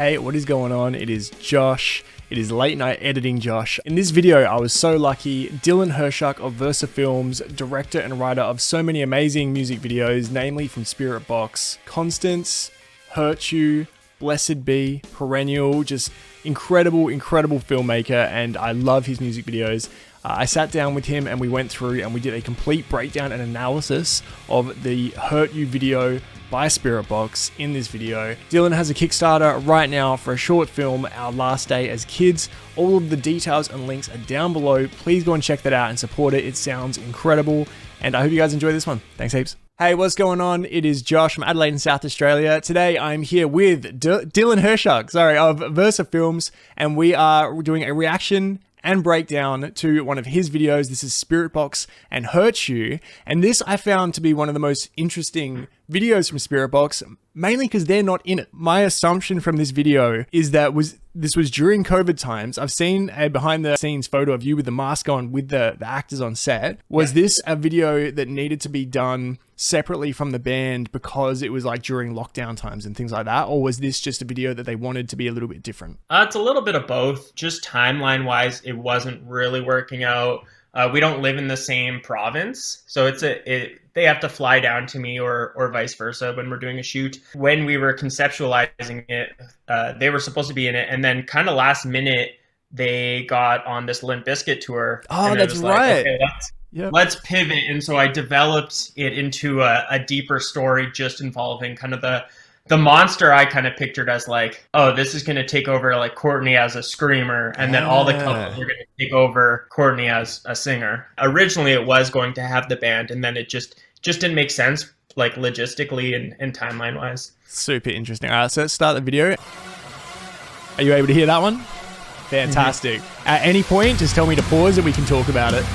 Hey, what is going on? It is Josh. It is late night editing Josh. In this video, I was so lucky. Dylan Hryciuk of Versa Films, director and writer of so many amazing music videos, namely from Spiritbox, Constance, Hurt You, Blessed Be, Perennial, just incredible filmmaker, and I love his music videos. I sat down with him and we went through and we did a complete breakdown and analysis of the Hurt You video by Spiritbox in this video. Dylan has a Kickstarter right now for a short film, Our Last Day as Kids. All of the details and links are down below. Please go and check that out and support it. It sounds incredible. And I hope you guys enjoy this one. Thanks heaps. Hey, what's going on? It is Josh from Adelaide in South Australia. Today I'm here with Dylan Hryciuk, of Versa Films, and we are doing a reaction and breakdown to one of his videos. This is Spiritbox and Hurt You. And this I found to be one of the most interesting videos from Spiritbox, mainly because they're not in it. My assumption from this video is that this was during COVID times. I've seen a behind the scenes photo of you with the mask on with the actors on set. Was this a video that needed to be done separately from the band because it was like during lockdown times and things like that? Or was this just a video that they wanted to be a little bit different? It's a little bit of both. Just timeline wise, it wasn't really working out. We don't live in the same province, so they have to fly down to me or vice versa when we're doing a shoot. When we were conceptualizing it, they were supposed to be in it, and then kind of last minute they got on this Limp Bizkit tour. Oh, that's right. Like, okay, let's pivot. And so I developed it into a deeper story, just involving kind of the monster I kind of pictured as like, oh, this is going to take over like Courtney as a screamer, and then all the couples are going to take over Courtney as a singer. Originally, it was going to have the band, and then it just didn't make sense, like logistically and timeline wise. Super interesting. All right, so let's start the video. Are you able to hear that one? Fantastic. At any point, just tell me to pause and we can talk about it.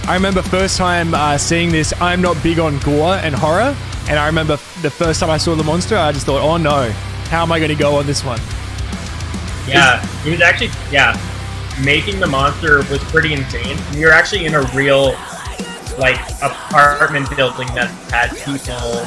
I remember first time seeing this, I'm not big on gore and horror. And I remember the first time I saw the monster, I just thought, oh no, how am I going to go on this one? Yeah, it was actually, making the monster was pretty insane. You're actually in a real, like, apartment building that had people,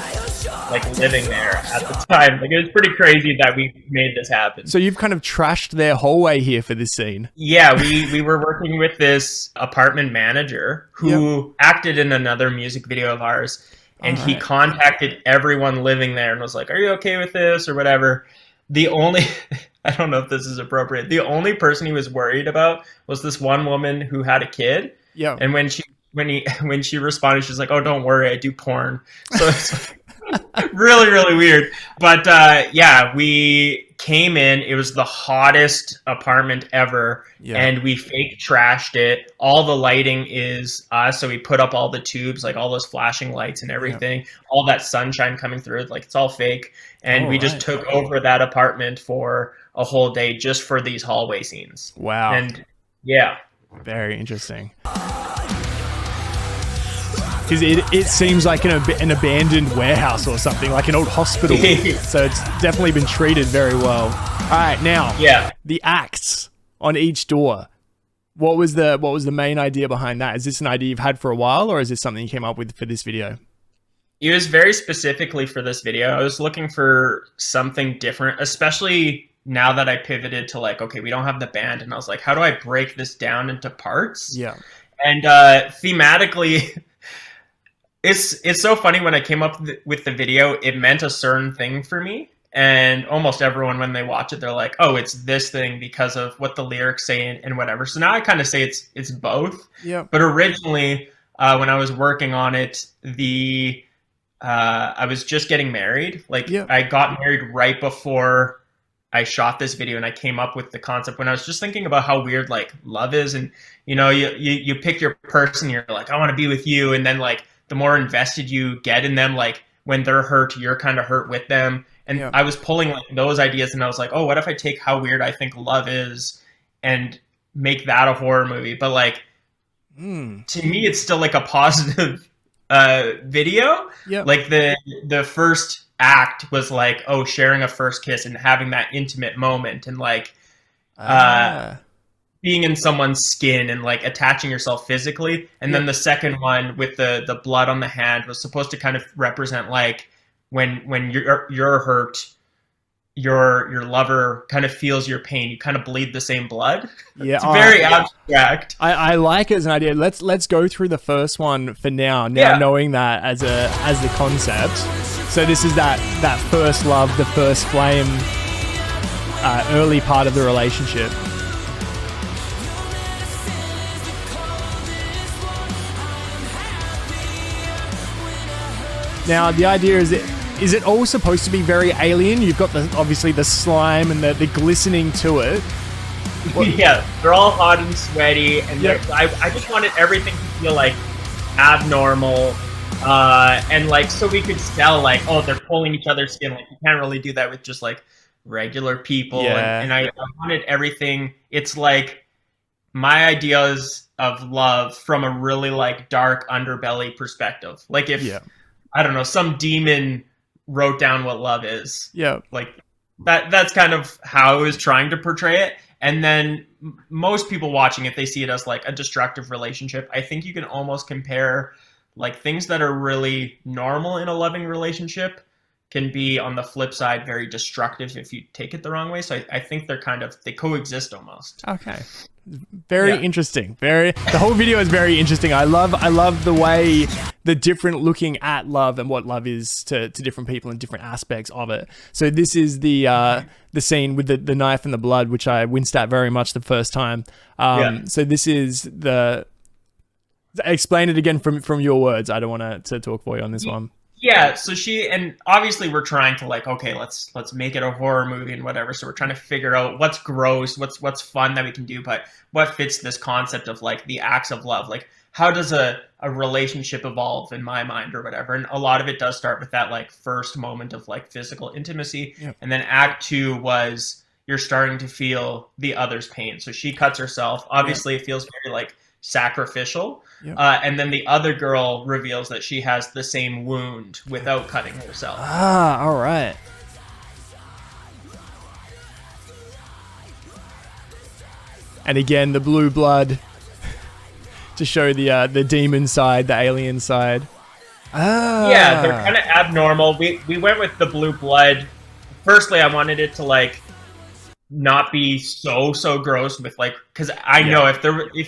like, living there at the time. Like, it was pretty crazy that we made this happen. So you've kind of trashed their hallway here for this scene. Yeah, we were working with this apartment manager who acted in another music video of ours. And he contacted everyone living there and was like, are you okay with this or whatever? The only, I don't know if this is appropriate, the only person he was worried about was this one woman who had a kid. Yeah. And when she responded, she's like, oh, don't worry, I do porn. So it's really weird. But we came in, it was the hottest apartment ever, and we fake trashed it. All the lighting is us, so we put up all the tubes, like all those flashing lights and everything, all that sunshine coming through, like it's all fake. And we just took over that apartment for a whole day just for these hallway scenes. Wow. And very interesting. Because it seems like an abandoned warehouse or something, like an old hospital. So it's definitely been treated very well. All right, now the acts on each door. What was the main idea behind that? Is this an idea you've had for a while, or is this something you came up with for this video? It was very specifically for this video. I was looking for something different, especially now that I pivoted to like, okay, we don't have the band, and I was like, how do I break this down into parts? Yeah, and thematically. It's so funny, when I came up with the video, it meant a certain thing for me. And almost everyone, when they watch it, they're like, oh, it's this thing because of what the lyrics say and whatever. So now I kind of say it's both. Yeah. But originally, when I was working on it, I was just getting married. Like I got married right before I shot this video, and I came up with the concept when I was just thinking about how weird like love is. And you pick your person, you're like, I want to be with you. And then like, the more invested you get in them, like when they're hurt, you're kind of hurt with them. And I was pulling like those ideas, and I was like, oh, what if I take how weird I think love is and make that a horror movie? But like, to me, it's still like a positive video. Yeah. Like the first act was like, oh, sharing a first kiss and having that intimate moment, and like being in someone's skin and like attaching yourself physically. And then the second one with the blood on the hand was supposed to kind of represent like when you're hurt, your lover kind of feels your pain. You kind of bleed the same blood. Yeah, it's very abstract. I like it as an idea. Let's go through the first one for now. Knowing that as the concept. So this is that first love, the first flame, early part of the relationship. Now the idea is it all supposed to be very alien? You've got obviously the slime and the glistening to it. Yeah, they're all hot and sweaty, and I just wanted everything to feel like abnormal, and like so we could tell like, oh, they're pulling each other's skin. Like you can't really do that with just like regular people. Yeah. And I wanted everything. It's like my ideas of love from a really like dark underbelly perspective. Like if I don't know, some demon wrote down what love is. Yeah. Like that's kind of how I was trying to portray it. And then most people watching it, they see it as like a destructive relationship. I think you can almost compare like things that are really normal in a loving relationship can be on the flip side very destructive if you take it the wrong way. So I think they coexist almost. Okay. Very interesting. The whole video is very interesting. I love the way the different looking at love and what love is to different people and different aspects of it. So this is the scene with the knife and the blood, which I winced at very much the first time. So this is explain it again from your words. I don't want to talk for you on this one. Yeah, so and obviously we're trying to like, okay, let's make it a horror movie and whatever. So we're trying to figure out what's gross, what's fun that we can do, but what fits this concept of like the acts of love. Like how does a relationship evolve in my mind or whatever? And a lot of it does start with that like first moment of like physical intimacy. Yep. And then act 2 was you're starting to feel the other's pain. So she cuts herself. Obviously it feels very like sacrificial. Yep. And then the other girl reveals that she has the same wound without cutting herself. All right. And again, the blue blood to show the demon side, the alien side. Yeah, they're kind of abnormal. We went with the blue blood. Firstly, I wanted it to like not be so gross with like, because I know if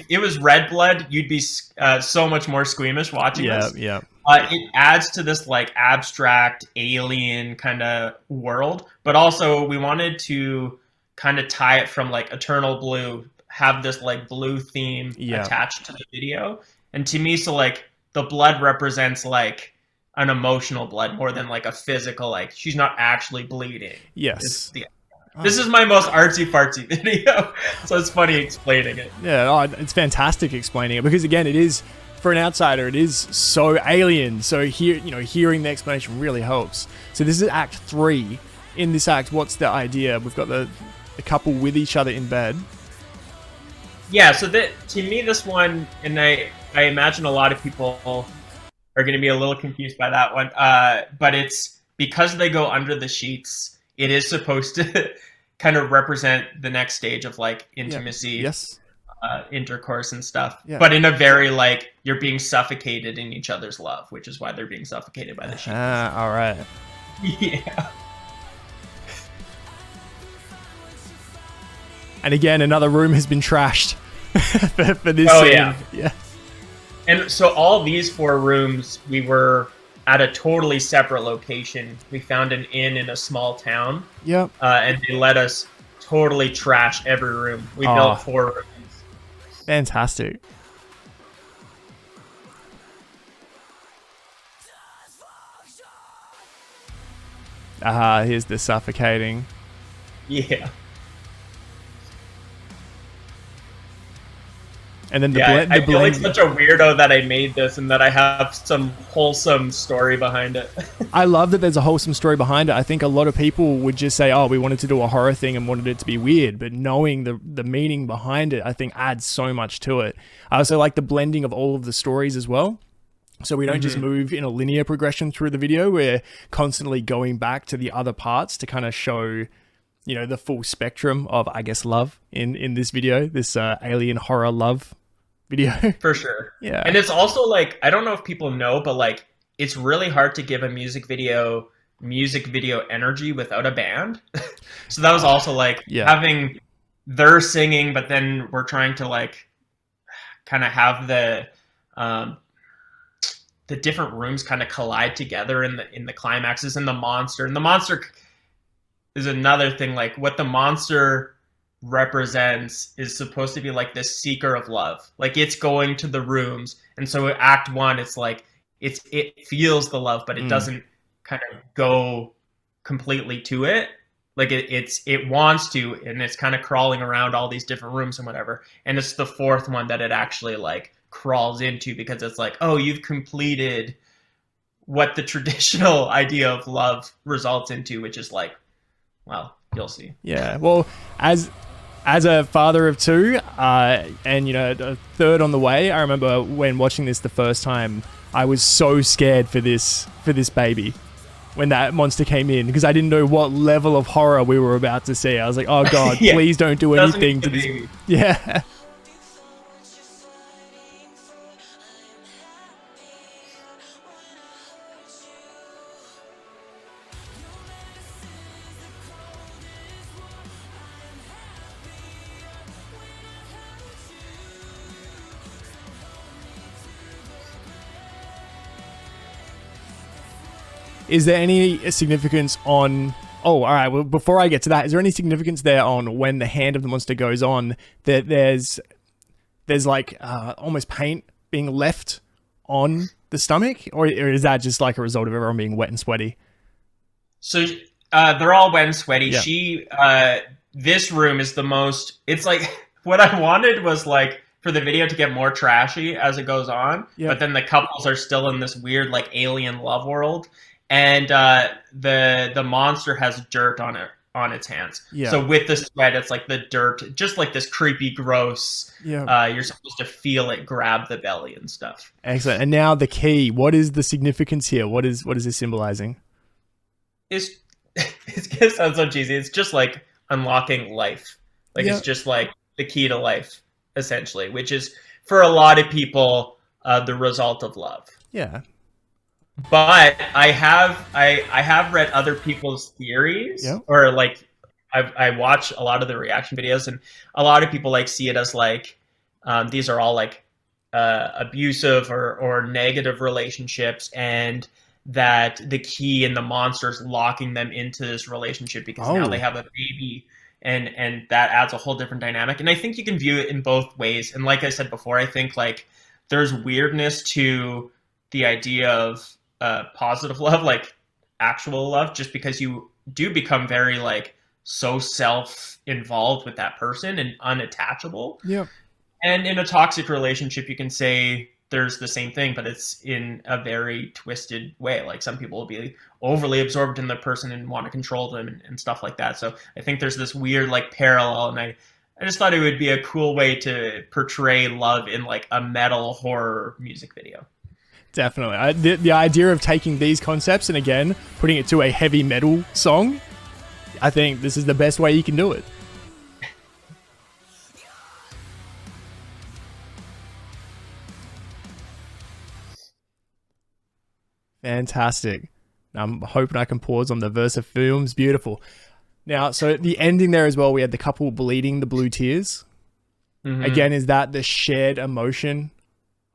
it was red blood, you'd be so much more squeamish watching this. It adds to this like abstract alien kind of world, but also we wanted to kind of tie it from like Eternal Blue, have this like blue theme attached to the video. And to me, so like the blood represents like an emotional blood more than like a physical, like she's not actually bleeding. Yes. This is my most artsy-fartsy video, so it's funny explaining it. Yeah, it's fantastic explaining it because, again, it is, for an outsider, it is so alien. So hearing the explanation really helps. So this is Act 3. In this act, what's the idea? We've got the couple with each other in bed. Yeah, so to me, this one, and I imagine a lot of people are going to be a little confused by that one, but it's because they go under the sheets. It is supposed to kind of represent the next stage of like intimacy, intercourse and stuff, but in a very like you're being suffocated in each other's love, which is why they're being suffocated by the sheets. All right. Yeah. And again, another room has been trashed for this scene. Yeah. And so all these 4 rooms, we were at a totally separate location. We found an inn in a small town. Yep. And they let us totally trash every room. We built 4 rooms. Fantastic. Here's the suffocating. Yeah. And then I feel like such a weirdo that I made this and that I have some wholesome story behind it. I love that there's a wholesome story behind it. I think a lot of people would just say, oh, we wanted to do a horror thing and wanted it to be weird. But knowing the meaning behind it, I think adds so much to it. I also like the blending of all of the stories as well. So we don't just move in a linear progression through the video. We're constantly going back to the other parts to kind of show, the full spectrum of, I guess, love in this video, this alien horror love video. For sure. Yeah. And it's also like, I don't know if people know, but like, it's really hard to give a music video music video energy without a band. So that was also like Yeah. having their singing, but then we're trying to like kind of have the different rooms kind of collide together in the climaxes, and the monster is another thing. Like what the monster represents is supposed to be like this seeker of love. Like it's going to the rooms, and so act one, it's like it feels the love, but it doesn't kind of go completely to it. Like it wants to, and it's kind of crawling around all these different rooms and whatever. And it's the fourth one that it actually like crawls into, because it's like, oh, you've completed what the traditional idea of love results into, which is like, well, you'll see. Yeah. Well, as a father of two, and you know, a third on the way, I remember when watching this the first time, I was so scared for this baby when that monster came in, because I didn't know what level of horror we were about to see. I was like, oh God, Yeah. please don't do anything to this. Baby. Yeah. Is there any significance on... Oh, all right. Well, before I get to that, is there any significance there on when the hand of the monster goes on, that there's like almost paint being left on the stomach? Or is that just like a result of everyone being wet and sweaty? So they're all wet and sweaty. Yeah. This room is the most... It's like, what I wanted was like for the video to get more trashy as it goes on, but then the couples are still in this weird like alien love world. And the monster has dirt on its hands. Yeah. So with the sweat, it's like the dirt, just like this creepy, gross. Yeah. You're supposed to feel it grab the belly and stuff. Excellent. And now the key. What is the significance here? What is this symbolizing? It's gonna sound so cheesy. It's just like unlocking life. Like it's just like the key to life, essentially, which is for a lot of people the result of love. Yeah. But I have read other people's theories, or like I watch a lot of the reaction videos, and a lot of people like see it as like these are all like abusive or negative relationships, and that the key in the monster is locking them into this relationship because now they have a baby, and that adds a whole different dynamic. And I think you can view it in both ways. And like I said before, I think like there's weirdness to the idea of positive love, like actual love, just because you do become very like so self-involved with that person and unattachable. Yeah. And in a toxic relationship, you can say there's the same thing, but it's in a very twisted way. Like some people will be overly absorbed in the person and want to control them and stuff like that. So I think there's this weird like parallel, and I just thought it would be a cool way to portray love in like a metal horror music video. Definitely. The idea of taking these concepts and again putting it to a heavy metal song, I think this is the best way you can do it. Fantastic. I'm hoping I can pause on the verse of films. Beautiful. Now, so the ending there as well, we had the couple bleeding the blue tears. Mm-hmm. Again, is that the shared emotion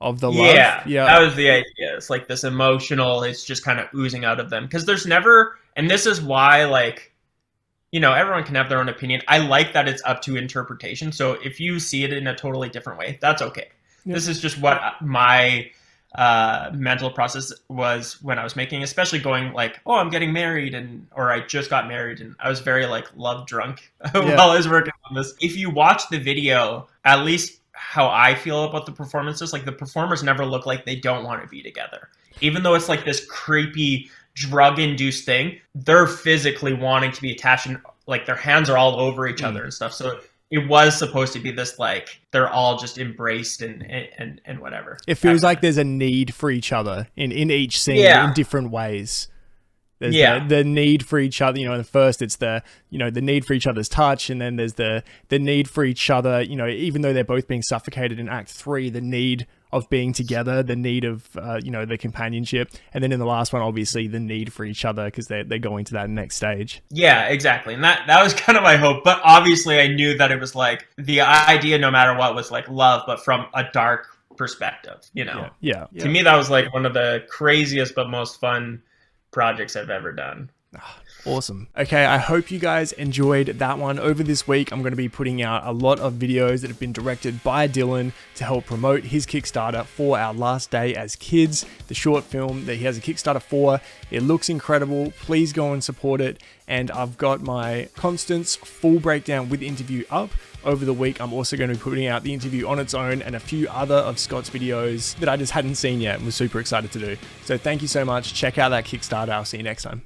of the love? Yeah, that was the idea. It's like this emotional, it's just kind of oozing out of them. Because there's never, and this is why, like, you know, everyone can have their own opinion. I like that it's up to interpretation. So if you see it in a totally different way, that's okay. Yeah. This is just what my mental process was when I was making, especially going like, oh, I'm getting married, or I just got married, and I was very like love drunk while I was working on this. If you watch the video, at least how I feel about the performances, like the performers never look like they don't want to be together. Even though it's like this creepy drug-induced thing, they're physically wanting to be attached, and like their hands are all over each other and stuff. So it was supposed to be this like they're all just embraced and whatever. It feels like there's a need for each other in each scene in different ways. There's the need for each other, you know, in the first it's the, you know, the need for each other's touch, and then there's the need for each other, you know, even though they're both being suffocated in Act 3, the need of being together, the need of, the companionship. And then in the last one, obviously the need for each other because they're going to that next stage. Yeah, exactly. And that was kind of my hope. But obviously I knew that it was like the idea, no matter what, was like love, but from a dark perspective, Yeah. To me, that was like one of the craziest but most fun projects I've ever done. Awesome. Okay, I hope you guys enjoyed that one. Over this week, I'm going to be putting out a lot of videos that have been directed by Dylan to help promote his Kickstarter for Our Last Day as Kids, the short film that he has a Kickstarter for. It looks incredible. Please go and support it. And I've got my Constance full breakdown with interview up. Over the week, I'm also going to be putting out the interview on its own and a few other of Scott's videos that I just hadn't seen yet and was super excited to do. So thank you so much. Check out that Kickstarter. I'll see you next time.